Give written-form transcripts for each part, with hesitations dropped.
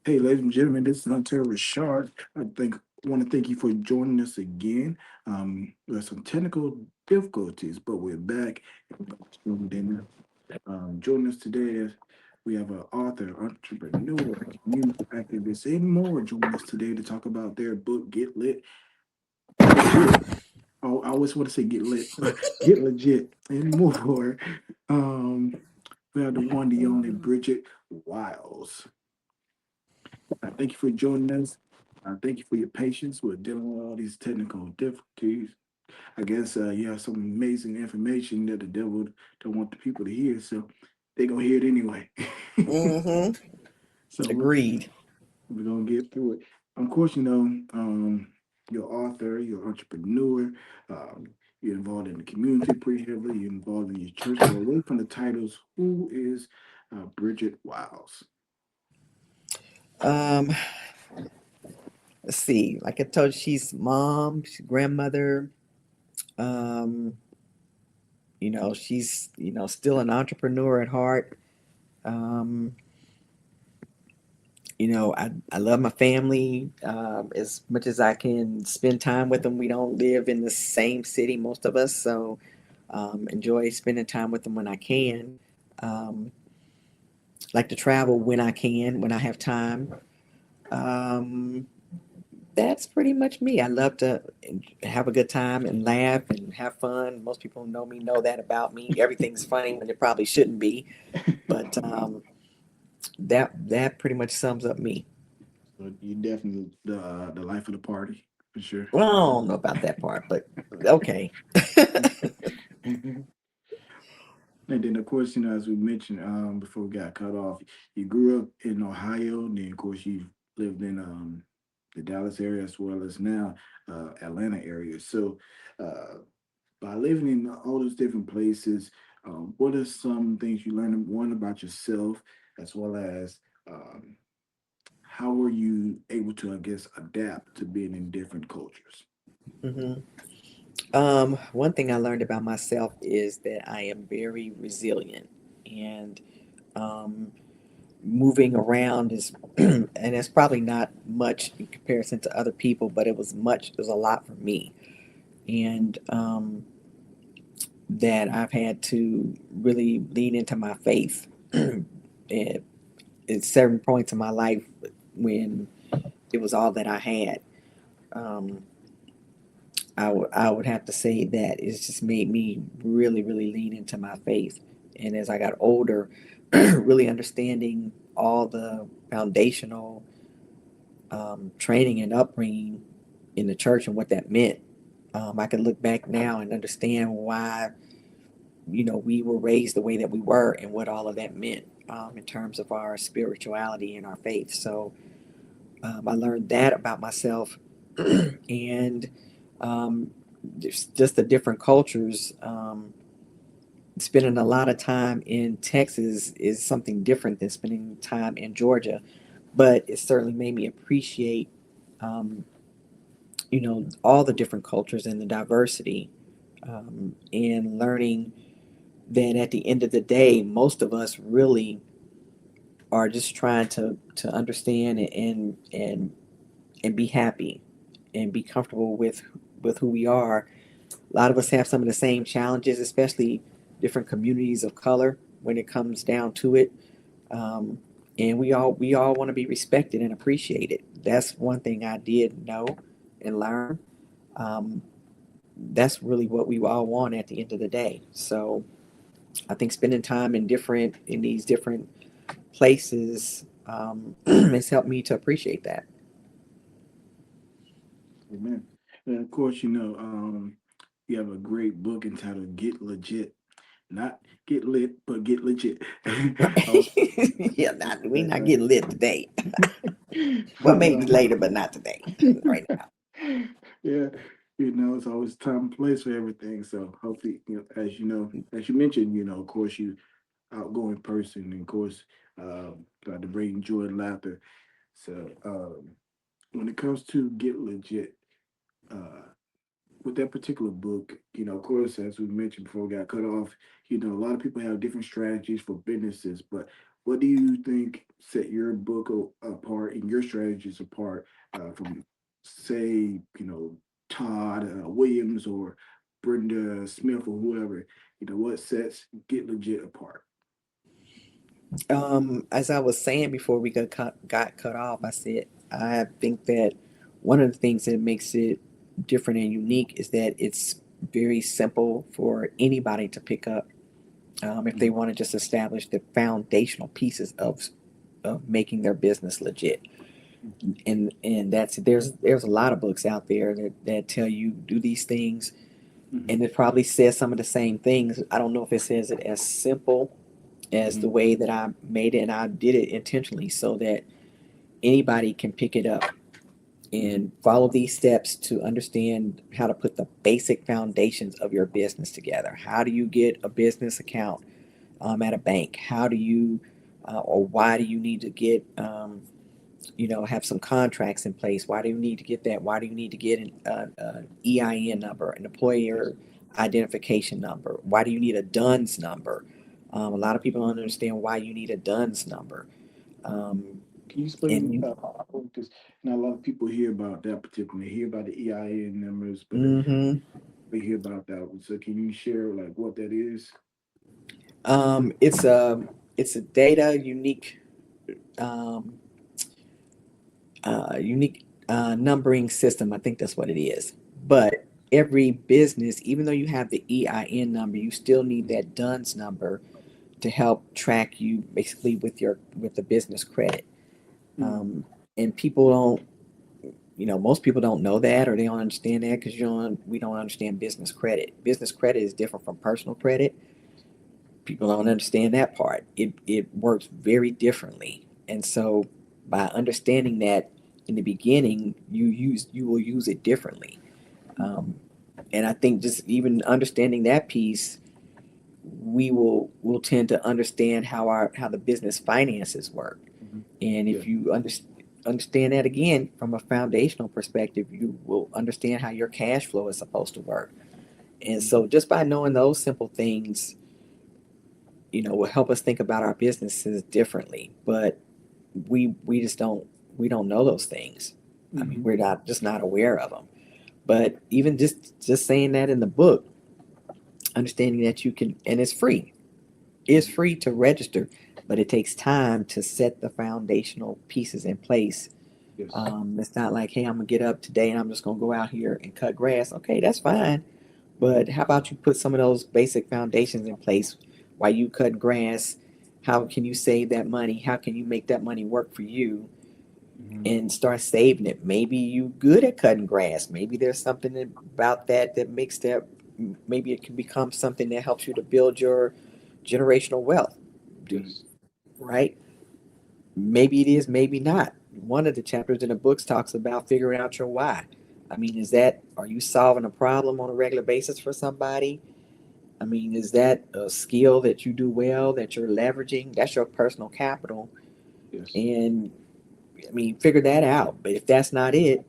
Hey, ladies and gentlemen, this is Hunter ReShard. Want to thank you for joining us again. There are some technical difficulties, but we're back. Then, joining us today is we have an author, entrepreneur, community activist, and more joining us today to talk about their book, Get Lit, Legit. Oh, I always want to say Get Lit, but Get Legit and more. Um, we have the one, the only Bridget Wiles. Thank you for joining us. Thank you for your patience with dealing with all these technical difficulties. I guess you have some amazing information that the devil don't want the people to hear, so they're gonna hear it anyway. Mm-hmm. So Agreed. we're gonna get through it. Of course, you're author, you're entrepreneur, um, you're involved in the community pretty heavily, you're involved in your church. But away from the titles, who is Bridget Wiles? Um, let's see. Like I told you, she's mom, she's grandmother. Um, she's still an entrepreneur at heart. Um, I love my family as much as I can spend time with them. We don't live in the same city, most of us, so enjoy spending time with them when I can. Um, like to travel when I can, when I have time. Um, that's pretty much me. I love to have a good time and laugh and have fun. Most people who know me know that about me. Everything's funny when it probably shouldn't be, but that pretty much sums up me. So you definitely the life of the party for sure. Well, I don't know about that part, but okay. And then, of course, as we mentioned before we got cut off, you grew up in Ohio. And then, of course, you lived in the Dallas area as well as now Atlanta area. So, uh, by living in all those different places, what are some things you learned, one, about yourself, as well as um, how were you able to, I guess, adapt to being in different cultures? hmm One thing I learned about myself is that I am very resilient, and um, moving around is, and it's probably not much in comparison to other people, but it was much. It was a lot for me, and that I've had to really lean into my faith at, at certain points in my life when it was all that I had. Um, I would have to say that it's just made me really, really lean into my faith. And as I got older, really understanding all the foundational training and upbringing in the church and what that meant, I can look back now and understand why we were raised the way that we were and what all of that meant in terms of our spirituality and our faith. So I learned that about myself, and just the different cultures. Spending a lot of time in Texas is something different than spending time in Georgia, but it certainly made me appreciate, um, all the different cultures and the diversity, and learning that at the end of the day, most of us really are just trying to understand and be happy and be comfortable with who we are. A lot of us have some of the same challenges, especially different communities of color when it comes down to it. Um, and we all want to be respected and appreciated. That's one thing I did know and learn. Um, that's really what we all want at the end of the day. So I think spending time in these different places has helped me to appreciate that. Amen. And of course, you have a great book entitled Get Legit. Not get lit, but get legit. Oh, Yeah, not, we not uh, getting lit today. Well, maybe um, later, but not today. Right now. yeah, it's always time and place for everything. So hopefully, as you mentioned, of course, you outgoing person, and of course, got to bring joy and laughter. So when it comes to Get Legit, uh, with that particular book, of course, as we mentioned before we got cut off, a lot of people have different strategies for businesses, but what do you think set your book apart and your strategies apart from, say, Todd Williams or Brenda Smith or whoever? What sets Get Legit apart? As I was saying before we got cut off, I said I think that one of the things that makes it different and unique is that it's very simple for anybody to pick up if they Mhm. want to just establish the foundational pieces of making their business legit. And that's there's a lot of books out there that tell you do these things, Mhm. and it probably says some of the same things. I don't know if it says it as simple as the Mhm. way that I made it, and I did it intentionally so that anybody can pick it up Mhm. and follow these steps to understand how to put the basic foundations of your business together. How do you get a business account at a bank? How do you, or why do you need to get, have some contracts in place? Why do you need to get that? Why do you need to get an EIN number, an Yes. employer identification number? Why do you need a DUNS number? A lot of people don't understand why you need a DUNS number. Um, Can you and explain? you, Because not a lot of people hear about that particular. They hear about the EIN numbers, but hmm we hear about that one. So can you share like what that is? it's a data um, unique numbering system. I think that's what it is. But every business, even though you have the EIN number, you still need that DUNS number to help track you basically with the business credit. Mm. Um, and people don't, most people don't know that or they don't understand that because we don't understand business credit. Business credit is different from personal credit. People don't understand that part. It works very differently. And so by understanding that in the beginning, you will use it differently. Um, and I think just even understanding that piece, will tend to understand how the business finances work. Mhm. And Yeah. if you understand that again from a foundational perspective, you will understand how your cash flow is supposed to work. And Mhm. so just by knowing those simple things, will help us think about our businesses differently. But we just don't know those things. I mean, Mhm. we're not aware of them. But even just saying that in the book, understanding that you can, and it's free. It's Mhm. free to register, but it takes time to set the foundational pieces in place. Yes. It's not like, hey, I'm gonna get up today and I'm just gonna go out here and cut grass. Okay, that's fine. Mhm. But how about you put some of those basic foundations in place while you cut grass? How can you save that money? How can you make that money work for you Mhm. and start saving it? Maybe you good at cutting grass. Maybe there's something about that makes that maybe it can become something that helps you to build your generational wealth. Do Yes. right? Maybe it is, maybe not. One of the chapters in the books talks about figuring out your why. I mean, are you solving a problem on a regular basis for somebody? I mean, is that a skill that you do well that you're leveraging? That's your personal capital. Yes. And I mean, figure that out. But if that's not it,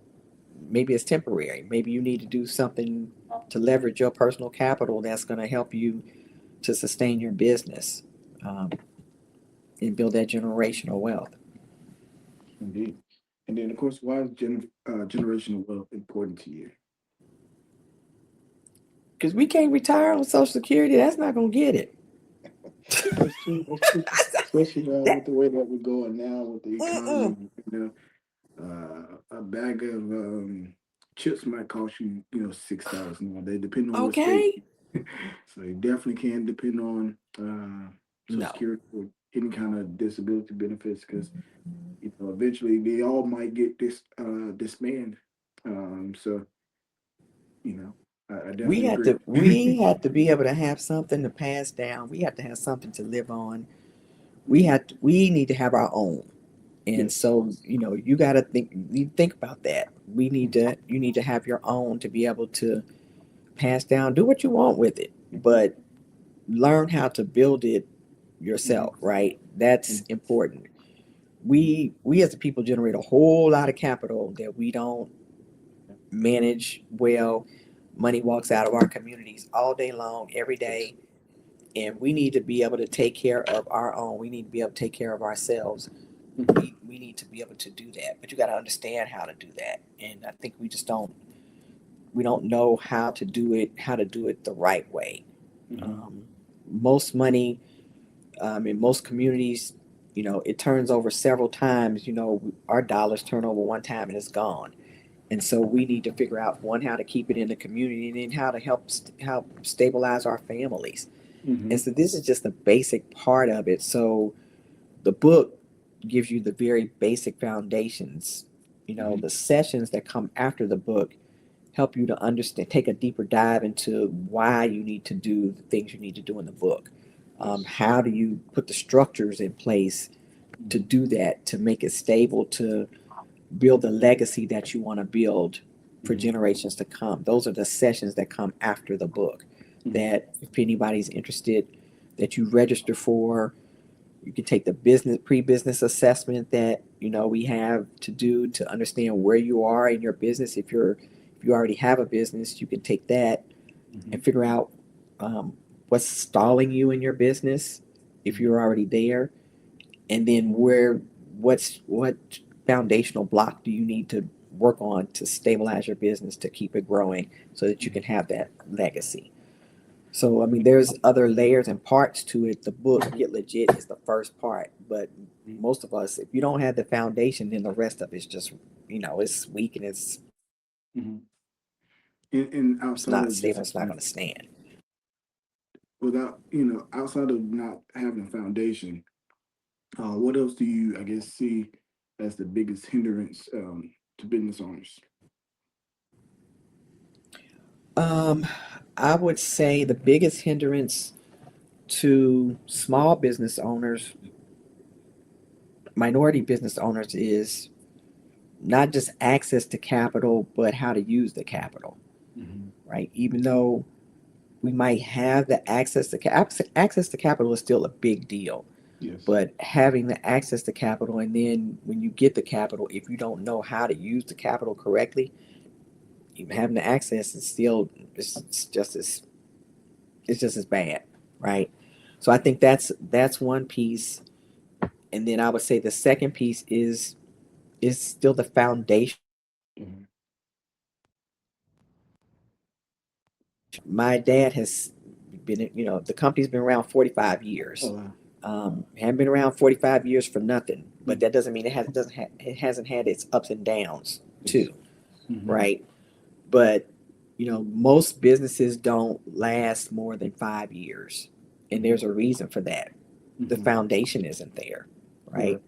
maybe it's temporary. Maybe you need to do something to leverage your personal capital that's going to help you to sustain your business um, and build that generational wealth. Indeed. And then, of course, why is generational wealth important to you? Because we can't retire on Social Security. That's not going to get it. That's true. That's true. Especially with That, the way that we're going now with the mm-mm. economy. A bag of chips might cost you, $6 now. They depend on what state. Okay. So you definitely can't depend on Social No. Security or any kind of disability benefits because eventually they all might get disbanded. So I definitely agree. We had to be able to have something to pass down. We had to have something to live on. Mhm. We need to have our own. And Yes. so, you think about that. Mhm. You need to have your own to be able to pass down, do what you want with it, but learn how to build it Mhm. yourself, right? That's Mhm. important. We as a people generate a whole lot of capital that we don't manage well. Money walks out of our communities all day long, every Yes. day, and we need to be able to take care of our own. We need to be able to take care of ourselves. Mhm. We need to be able to do that, but you got to understand how to do that. And I think we don't know how to do it the right way. Mhm. Um, most money in most communities, it turns over several times. Our dollars turn over one time and it's gone. And so we need to figure out one, how to keep it in the community, and then how to help stabilize our families. And Mhm. so this is just a basic part of it. So the book gives you the very basic foundations. Mhm. The sessions that come after the book help you to understand, take a deeper dive into why you need to do the things you need to do in the book. Yes. How do you put the structures in place to Mhm. do that, to make it stable, to build the legacy that you want to build for Mhm. generations to come? Those are the sessions that come after the book. Mhm. That if anybody's interested, that you register for. You can take the pre-business assessment that we have to do to understand where you are in your business. If you already have a business, you can take that and Mhm. figure out what's stalling you in your business if Mhm. you're already there, and then what foundational block do you need to work on to stabilize your business to keep it growing so that you can Mhm. have that legacy. So, I mean, there's other layers and parts to it. The book, Get Legit, is the first part. But most of us, if you don't have the foundation, then the rest of it's just, it's weak and Mhm. And it's outside not of stable, just, it's not going to stand. without, outside of not having a foundation, what else do you, I guess, see as the biggest hindrance to business owners? Um, I would say the biggest hindrance to small business owners, minority business owners, is not just access to capital, but how to use the capital, Mhm. right? Even though we might have the access to capital is still a big deal, Yes. but having the access to capital, and then when you get the capital, if you don't know how to use the capital correctly, even having the access is still it's just as bad, right? So I think that's one piece, and then I would say the second piece is still the foundation. Mhm. My dad has been, the company's been around 45 Oh years. wow. Haven't been around 45 years for nothing, but Mhm. that doesn't mean it hasn't had its ups and downs Yes. too, Mhm. right? But most businesses don't last more than 5 years, and Mhm. there's a reason for that. The Mhm. foundation isn't there, right?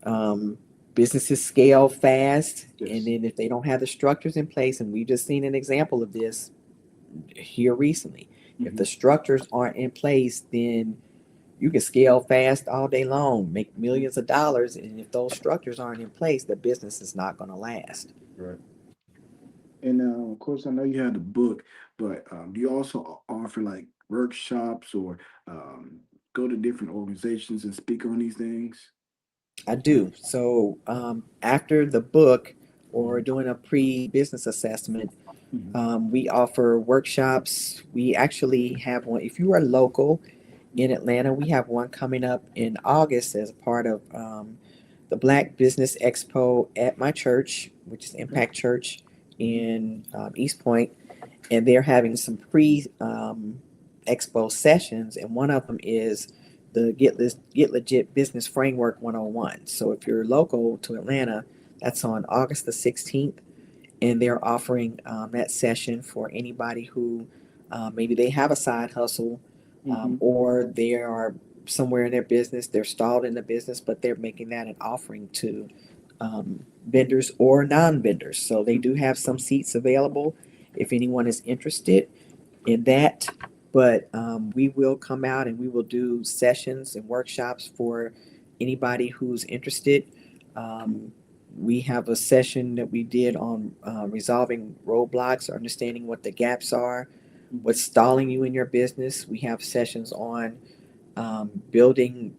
Right. Um, Businesses scale fast, and Yes. then if they don't have the structures in place, and we've just seen an example of this here recently, if the Mhm. structures aren't in place, then you can scale fast all day long, make Mhm. millions of dollars, and if those structures aren't in place, the business is not going to last. Right. And of course, I know you had the book, but do you also offer like workshops or go to different organizations and speak on these things? I do. So after the book or Mhm. doing a pre-business assessment, Mhm. we offer workshops. We actually have one. If you are local in Atlanta, we have one coming up in August as a part of the Black Business Expo at my church, which is Okay. Impact Church Mhm. in East Point, and they're having some expo sessions, and one of them is the Get Legit Business Framework 101. So if you're local to Atlanta, that's on August the 16th, and they're offering that session for anybody who maybe they have a side hustle, Mhm. or they are somewhere in their business, they're stalled in the business, but they're making that an offering to vendors or non-vendors. So they do have some seats available if anyone is interested in that. But we will come out and we will do sessions and workshops for anybody who's interested. Mhm. Um, we have a session that we did on resolving roadblocks, or understanding what the gaps are, what's Mhm. stalling you in your business. We have sessions on building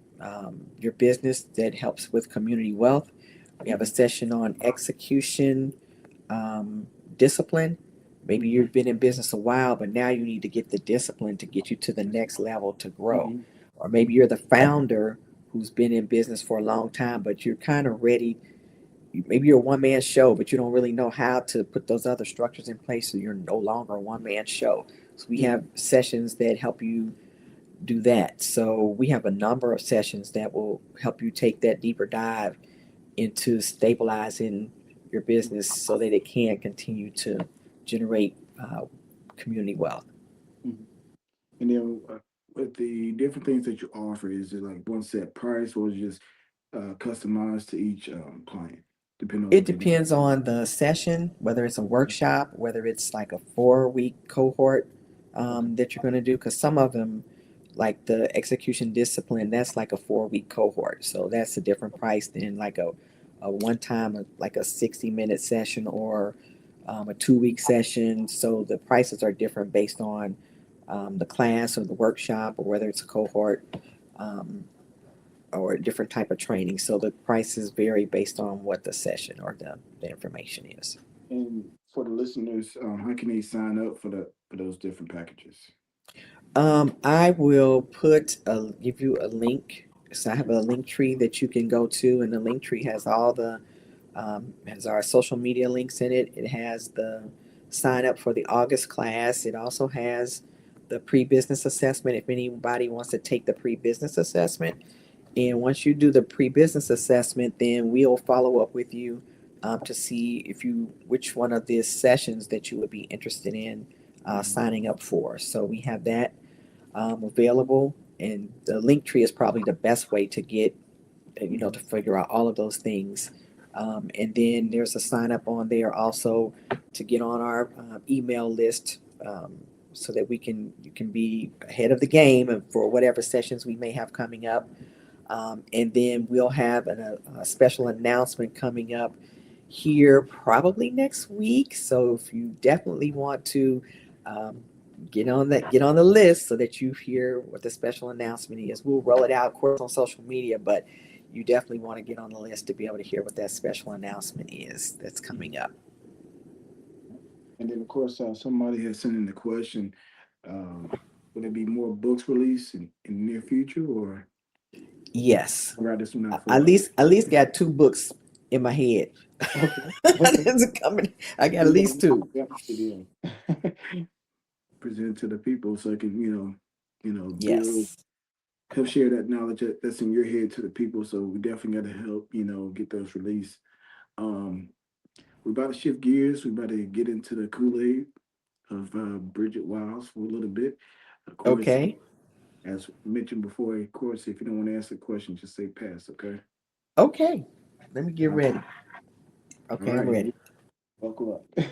your business that helps with community wealth. We have a Mhm. session on execution, um, discipline, Maybe Mhm. you've been in business a while, but now you need to get the discipline to get you to the next level to grow. Mhm. Or maybe you're the founder who's been in business for a long time, but you're kind of ready. Maybe you're a one man show, but you don't really know how to put those other structures in place so you're no longer a one man show. So we Yeah. have sessions that help you do that. So we have a number of sessions that will help you take that deeper dive into stabilizing your business so that it can continue to generate community wealth. Mhm. And then with the different things that you offer, is it like one set price or is it just customized to each client, depending on It what they need? depends on the session, whether it's a workshop, whether it's like a 4 week cohort Okay. that you're going to do, because some of them, like the execution discipline, that's like a 4 week cohort. So that's a different price than like a one time, like a 60-minute session or a 2 week session. So the prices are different based on the class or the workshop or whether it's a cohort. Um, or a different type of training. So the prices vary based on what the session or the information is. And for the listeners, how can they sign up for those different packages? I will give you a link. So I have Okay. a link tree that you can go to, and the link tree has all has our social media links in it. It has the sign up for the August class. It also has the pre-business assessment if anybody wants to take the pre-business assessment. And once you do the pre-business assessment, then we'll follow up with you to see if you which one of these sessions that you would be interested in Mhm. signing up for. So we have that available, and the link tree is probably the best way to get to Mhm. figure out all of those things. And then there's a sign up on there also to get on our email list. So that you can be ahead of the game and for whatever sessions we may have coming up. And then we'll have a special announcement coming up here probably next week. So if you definitely want to um, get on the list so that you hear what the special announcement is. We'll roll it out, of course, on social media, but you definitely want to get on the list to be able to hear what that special announcement is that's coming up. And then, of course, somebody has sent in the question: Will there be more books released in the near future, or Yes, write this one out at first? least got 2 books in my head. Okay. Okay. That's coming. I got at Yeah. least two. Yeah. Yeah. Present to the people so it can build, Yes. help share that knowledge that's in your head to the people. So we definitely got to help get those released. Um, we're about to shift gears. We're about to get into the Kool-Aid of Bridget Wiles for a little bit. Of course, Okay. as mentioned before, of course, if you don't want to ask a question, just say pass. Okay. Okay. Let me get All ready. Okay, I'm right. Here we ready. buckle up.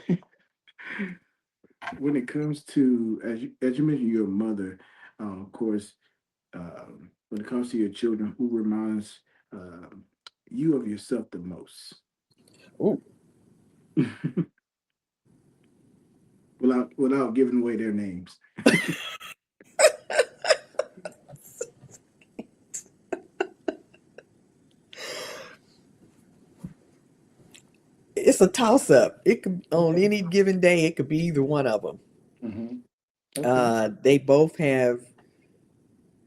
When it comes to, as you mentioned, your mother, of course, when it comes to your children, who reminds you of yourself the most, Ooh, without giving away their names? it's a toss up. It could on any given day. It could be either one of them. Hmm. Okay. They both have,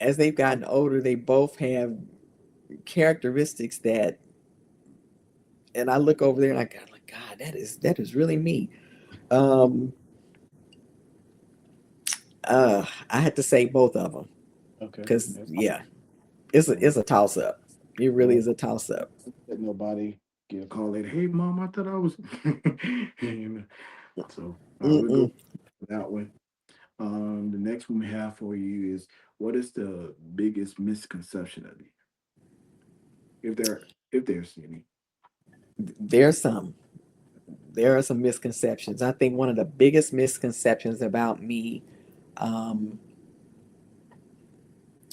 as they've gotten older, they both have characteristics that, and I look over there and I go, like, God, that is really me. Um, I had to say both of them Okay. because That's yeah, all it's right. a toss up. It All really right. is a toss up. Let nobody get a call later. Hey, mom, I thought I was. So we'll go Mm-mm. for that one. The next one we have for you is, what is the biggest misconception of you, if there's any? There's some. There are some misconceptions. I think one of the biggest misconceptions about me, um,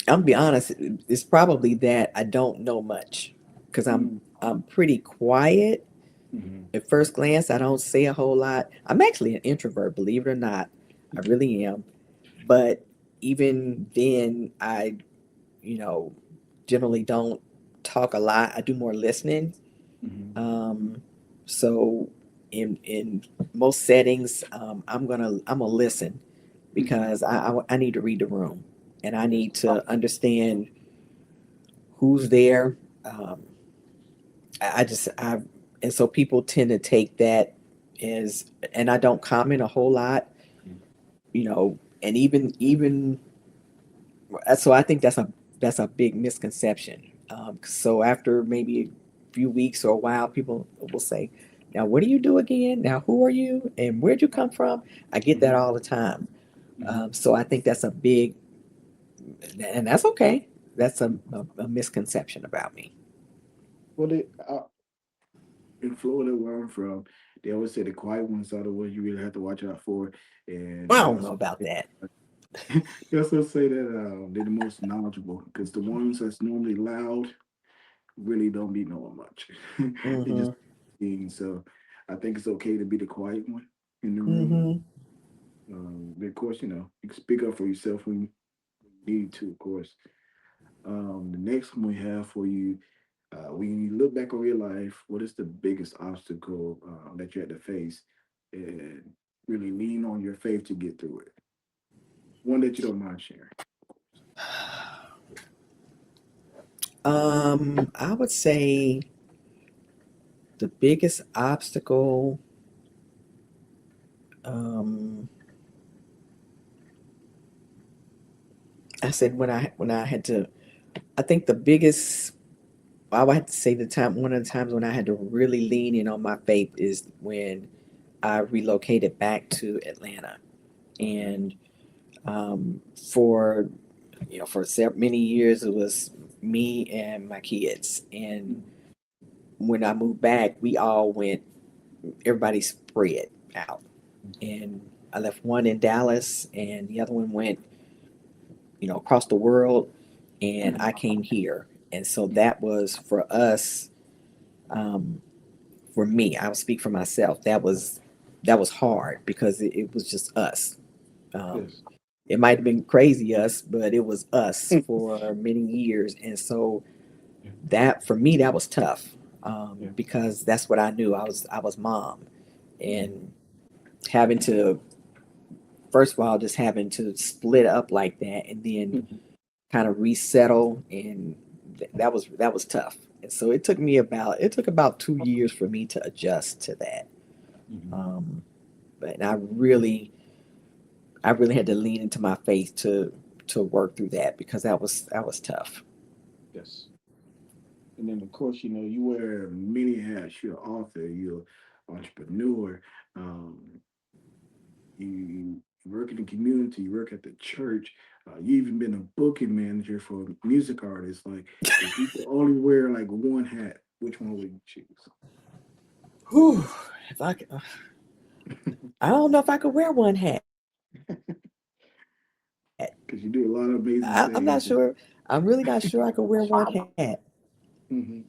I'm gonna be honest, it's probably that I don't know much because Mm. I'm pretty quiet. Hmm. At first glance, I don't say a whole lot. I'm actually an introvert, believe it or not. I really am. But even then, I you know generally don't talk a lot. I do more listening. Hmm. Um, so in most settings, I'm gonna listen because I need to read the room and I Yes. need to understand who's there. Um, I just I and so people tend to take that as, and I don't comment a whole lot, and even so I think that's a big misconception. So after maybe a few weeks or a while, people will say, "Now, what do you do again? Now, who are you, and where'd you come from?" I get that Mhm. all the time. Mhm. So I think that's a big, and that's okay. That's a misconception about me. Well, in Florida, where I'm from, they always say the quiet ones are the ones you really have to watch out for, and I they don't also know about that. they also say that they're the most knowledgeable because the ones that's normally loud really don't be knowing much. They just Mm-hmm. so I think it's okay to be the quiet one in the room. Mm-hmm. But of course, you can speak up for yourself when you need to, of course. The next one we have for you, when you look back over your life, what is the biggest obstacle that you had to face and really lean on your faith to get through it? One that you don't mind sharing. I would say the biggest obstacle. Um, I said when I had to. I think the biggest. I would have to say one of the times when I had to really lean in on my faith is when I relocated back to Atlanta, Okay. and for many years it was me and my kids, and Mhm. when I moved back, we all went. Everybody spread out, and I left one in Dallas, and the other one went, across the world, and Mhm. I came here, and so that was for us. Um, for me, I will speak for myself. That was hard because it was just us. Um, Yes. it might have been crazy us, but it was us for many years, and so Yeah. that for me that was tough, Yeah. because that's what I knew. I was mom, Mhm. and having to first of all just having to split up like that, and then Mhm. kind of resettle, and that was tough. And so it took about 2 years for me to adjust to that. Mhm. Um, but I really had to lean into my faith to work through that because that was tough. Yes. And then, of course, you wear many hats. You're an author, you're an entrepreneur, um, you work in the community, you work at the church, you even been a booking manager for music artists. Like, if you could only wear like one hat, which one would you choose? Whew, if I could, I don't know if I could wear one hat. Because you do a lot of amazing I'm not things. sure. I'm really not sure I could wear one hat. Mhm.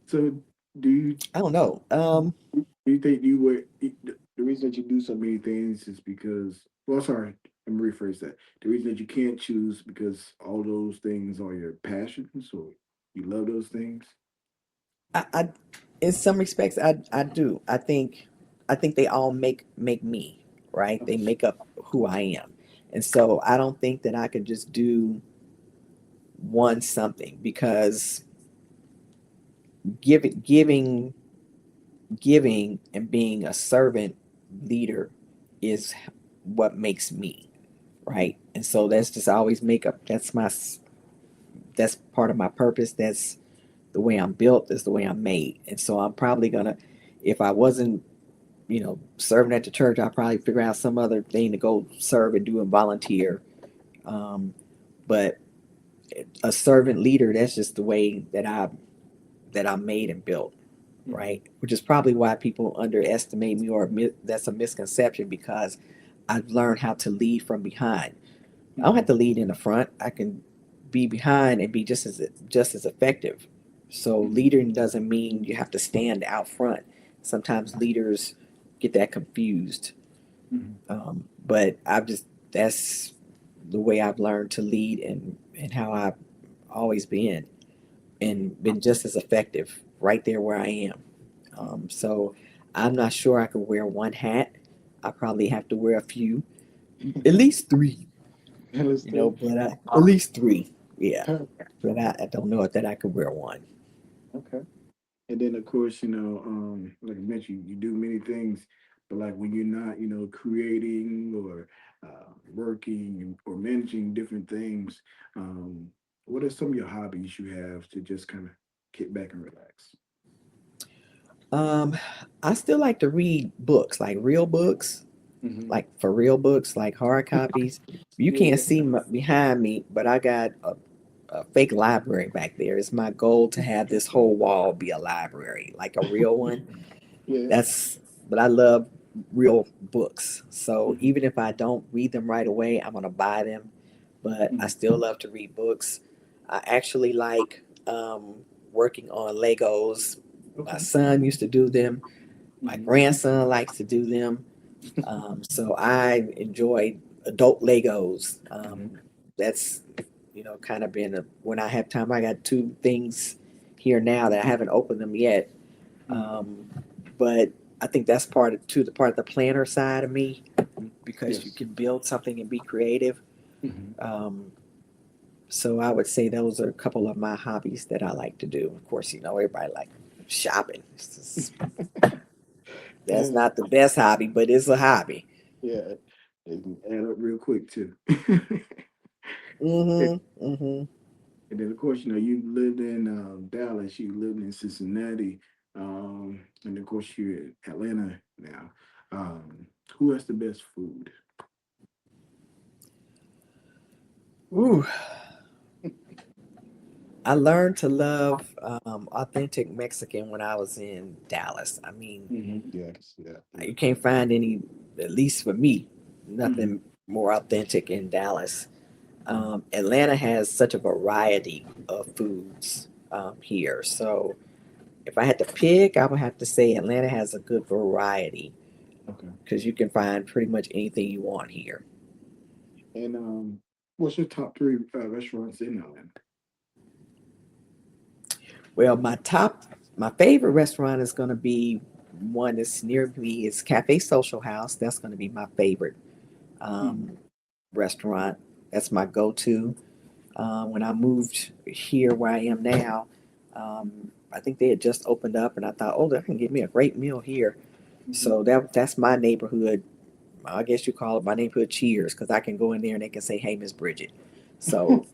So, do you I don't know. do you think you wear the reason that you do so many things is because? Well, sorry, let me rephrase that. The reason that you can't choose because all those things are your passions, or you love those things. I in some respects I do. I think they all make me, right. They Okay. make up who I am, and so I don't think that I could just do one something because giving and being a servant leader is what makes me, Mhm. right. And so that's just always make up. That's part of my purpose. That's the way I'm built. That's the way I'm made. And so I'm probably gonna, if I wasn't serving at the church, I'll probably figure out some other thing to go serve and do and volunteer. Um, but a servant leader, that's just the way that I'm made and built, Mhm. right? Which is probably why people underestimate me, or that's a misconception because I've learned how to lead from behind. I don't have Mhm. to lead in the front. I can be behind and be just as effective. So Mhm. leading doesn't mean you have to stand out front. Sometimes leaders get that confused. Mhm. But that's the way I've learned to lead, and how I've always been, and been just as effective right there where I am. So I'm not sure I could wear one hat. I probably have to wear a few, at least three, And let's but at least three. Yeah. But I don't know if that I could wear one. okay. And then of course, like I mentioned, you do many things, but like when you're not, creating or working or managing different things, what are some of your hobbies you have to just kind of kick back and relax? Um, I still like to read books, like real books, Hmm. like for real books, like hard copies. You can't Yeah. see behind me, but I got a fake library back there. It's my goal to have this whole wall be a library, like a real one. Yeah. That's, but I love real books. So Hmm. even if I don't read them right away, I'm gonna buy them. But I Hmm. still love to read books. I actually like working on Legos. My Okay. son used to do them. My Hmm. grandson likes to do them. So I enjoy adult Legos. Hmm. That's kind of been when I have time. I got two things here now that I haven't opened them yet. Um, but I think that's the part of the planner side of me because you Yes. can build something and be creative. Hmm. Um, so I would say those are a couple of my hobbies that I like to do. Of course, everybody like shopping. That's And not the best hobby, but it's a hobby. yeah, it can add up real quick too. Mm-hmm. Mm-hmm. And then, of course, you lived in Dallas, you lived in Cincinnati, and of course, you're in Atlanta now. Who has the best food? Ooh, I learned to love authentic Mexican when I was in Dallas. I mean, Yeah, I can see that. you can't find any, at least for me, Hmm. nothing more authentic in Dallas. Atlanta has such a variety of foods here. So if I had to pick, I would have to say Atlanta has a good variety Okay. because you can find pretty much anything you want here. And what's your top three restaurants in Atlanta? Well, my favorite restaurant is going to be one that's near me. It's Cafe Social House. That's going to be my favorite Hmm. um, restaurant. That's my go-to. When I moved here where I am now, I think they had just opened up, and I thought, oh, they can give me a great meal here. Hmm. So that's my neighborhood. I guess you call it my neighborhood Cheers because I can go in there and they can say, "Hey, Miss Bridget." So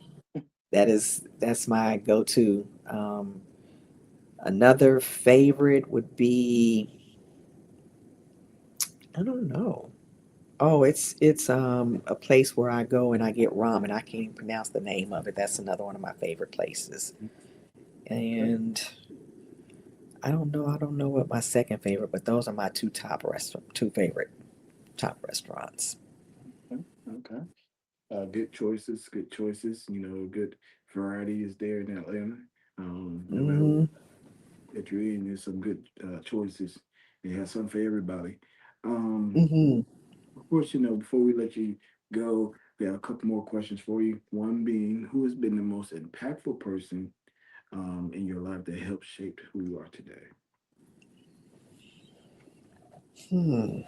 that's my go-to. Another favorite would be I don't know. Oh, it's a place where I go and I get ramen. I can't even pronounce the name of it. That's another one of my favorite places. Okay. And I don't know what my second favorite, but those are my two favorite top restaurants. Okay. Okay. Good choices. Good choices. Good variety is there in Atlanta. No matter Hmm. that you're in, there's some good choices. They have something for everybody. Um, Hmm. of course, before we let you go, we have a couple more questions for you. One being, who has been the most impactful person in your life that helped shape who you are today? Hmm.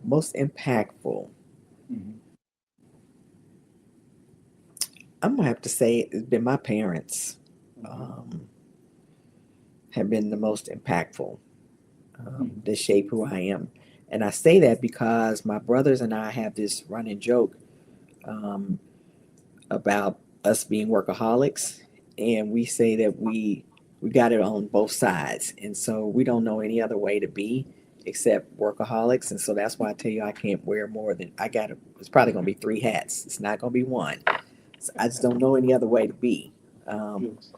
Most impactful. Hmm. I'm gonna have to say it's been my parents. Okay. Um, have been the most impactful Hmm. that shape who I am. And I say that because my brothers and I have this running joke um, about us being workaholics, and we say that we got it on both sides, and so we don't know any other way to be except workaholics, and so that's why I tell you I can't wear more than I got. It's probably gonna be three hats. It's not gonna be one. So I just don't know any other way to be. Um, Yes.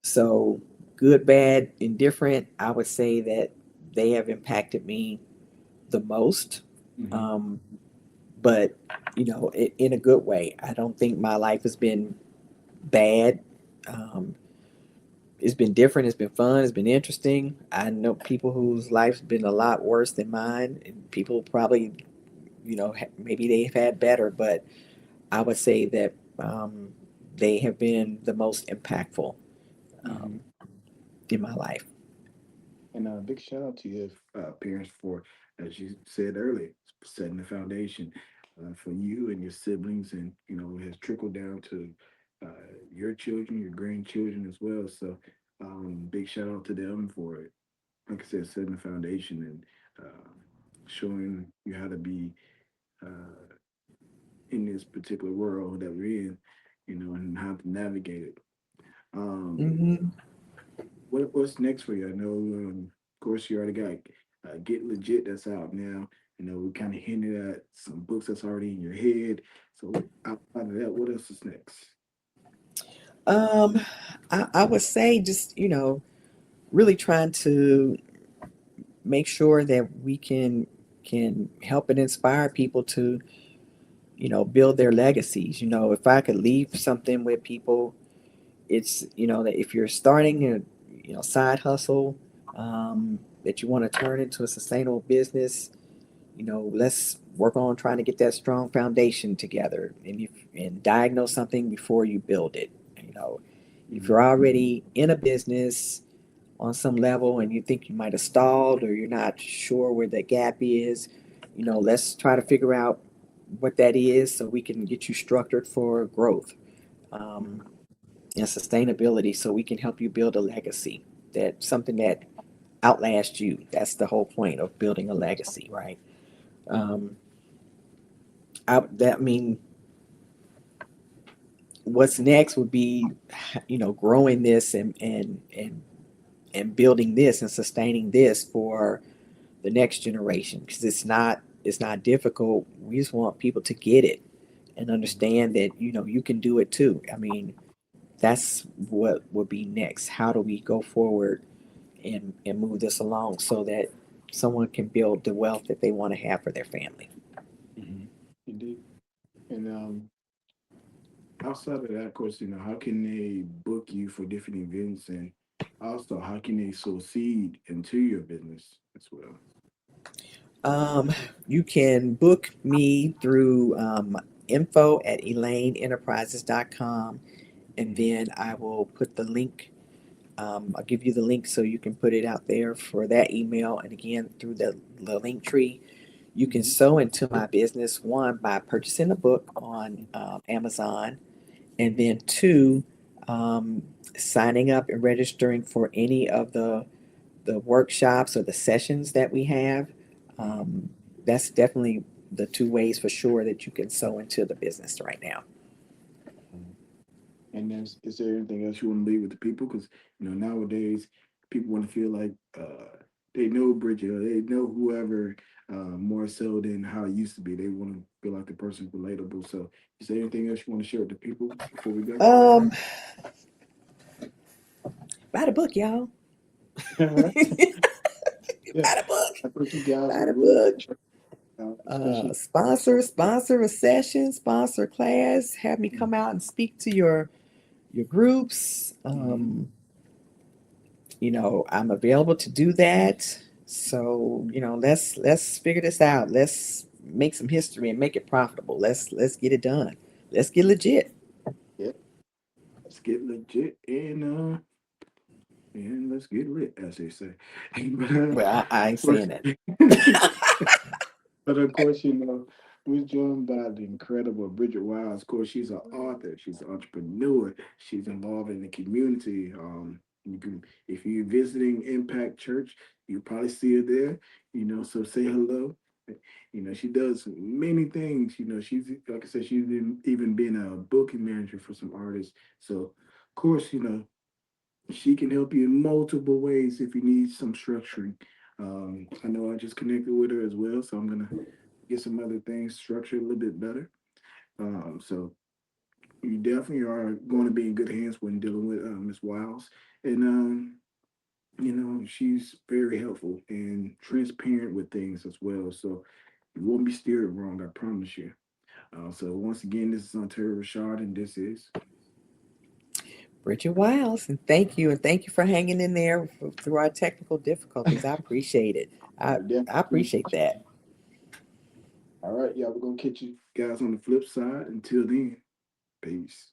so good, bad, indifferent. I would say that they have impacted me the most. Hmm. Um, but in a good way. I don't think my life has been bad. Um, it's been different. It's been fun. It's been interesting. I know people whose life's been a lot worse than mine, and people probably, maybe they've had better. But I would say that they have been the most impactful Hmm. um, in my life. And big shout out to your parents for, as you said earlier, setting the foundation for you and your siblings, and it has trickled down to uh, your children, your grandchildren as well. So, big shout out to them for, like I said, setting the foundation and showing you how to be uh, in this particular world that we're in, and how to navigate it. Um, Hmm. what's next for you? I know, of course, you already got Get Legit that's out now. We kind of hinted at some books that's already in your head. So outside of that, what else is next? Um, I would say just, really trying to make sure that we can help and inspire people to, build their legacies. If I could leave something with people, it's, that if you're starting a, side hustle, that you want to turn into a sustainable business, let's work on trying to get that strong foundation together, and diagnose something before you build it. You know, if Mhm. you're already in a business on some level and you think you might have stalled or you're not sure where the gap is, let's try to figure out what that is so we can get you structured for growth, um, and sustainability, so we can help you build a legacy, that something that outlasts you. That's the whole point of building a legacy, right? Um, I mean, what's next would be, growing this and building this and sustaining this for the next generation, because it's not difficult. We just want people to get it and Mhm. understand that you can do it too. I mean, that's what would be next. How do we go forward and move this along so that someone can build the wealth that they want to have for their family? Mhm. Indeed. And outside of that, of course, how can they book you for different events, and also how can they sow seed into your business as well? Um, you can book me through info at elaineenterprises.com, and Mhm. then I will put the link. I'll give you the link so you can put it out there for that email. And again, through the link tree, you can Mhm. sow into my business, one, by purchasing a book on Amazon, and Mhm. then two, um, signing up and registering for any of the workshops or the sessions that we have. Mhm. Um, that's definitely the two ways for sure that you can sow into the business right now. Mhm. And is there anything else you want to leave with the people? Because nowadays people want to feel like they know Bridget, or they know whoever, more so than how it used to be. They want to feel like the person's relatable. So, is there anything else you want to share with the people before we go? Um, Buy the book, y'all. All right. Yeah, Buy the book. I think you guys Buy will the really book. enjoy, especially. Sponsor a session, sponsor a class. Have me come out and speak to your groups. Mhm. I'm available to do that. So, let's figure this out. Let's make some history and make it profitable. Let's get it done. Let's get legit. Yeah, let's get legit and let's get lit, as they say. but Well, I ain't of course, saying that. but of course, we're joined by the incredible Bridget Wiles. Of course, she's an author, she's an entrepreneur, she's involved in the community. You can, if you're visiting Impact Church, you probably see her there. So say hello. She does many things. She's, like I said, she's even been a booking manager for some artists. So, of course, she can help you in multiple ways if you need some structuring. I know I just connected with her as well, so I'm gonna get some other things structured a little bit better. So you definitely are going to be in good hands when dealing with Miss Wiles, and she's very helpful and transparent with things as well. So you won't be steered wrong, I promise you. So once again, this is Ontario ReShard, and this is Bridget Wiles, and thank you for hanging in there through our technical difficulties. I appreciate it. I we definitely I appreciate appreciate you. that. All right, yeah, we're gonna catch you guys on the flip side. Until then, peace.